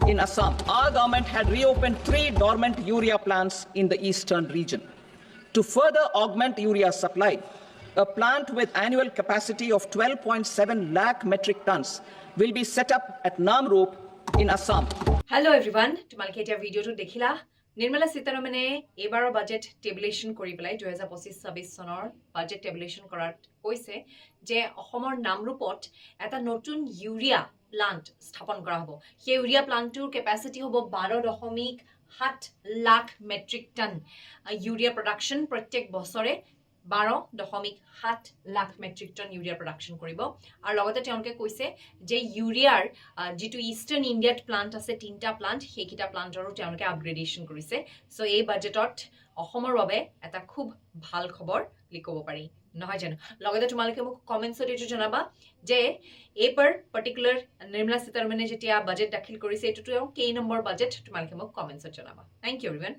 in Assam. Our government had reopened 3 dormant urea plants in the eastern region. To further augment urea supply, a plant with annual capacity of 12.7 lakh metric tons will be set up at Namrup in Assam. Hello everyone, তোমালোকে এতিয়া ভিডিওটো দেখিলা নিৰ্মলা সীতাৰমণে এবাৰৰ budget tabulation কৰি পেলাই 2025-26 চনৰ budget tabulation কৰাত কৈছে যে অসমৰ নামৰূপত এটা নতুন ইউৰিয়া প্লান্ট স্থাপন কৰা হ'ব। সেই ইউৰিয়া প্লান্টটোৰ কেপাচিটি হ'ব 12.7 lakh metric ton urea production প্ৰত্যেক বছৰে 12.7 lakh metric ton urea production কৰিব। আৰু লগতে তেওঁলোকে কৈছে যে ইউৰিয়াৰ যিটো ইষ্টাৰ্ণ ইণ্ডিয়াত প্লান্ট আছে 3টা প্লান্ট সেইকেইটা প্লান্টৰো তেওঁলোকে আপগ্ৰেডেশ্যন কৰিছে। চ' এই বাজেটত অসমৰ বাবে এটা খুব ভাল খবৰ বুলি ক'ব পাৰি, নহয় জানো? লগতে তোমালোকে মোক কমেণ্টছত এইটো জনাবা যে এইবাৰ পাৰ্টিকুলাৰ নিৰ্মলা সীতাৰমণে যেতিয়া বাজেট দাখিল কৰিছে এইটোতো কেই নম্বৰ বাজেট, তোমালোকে মোক কমেণ্টছত জনাবা। Thank you everyone.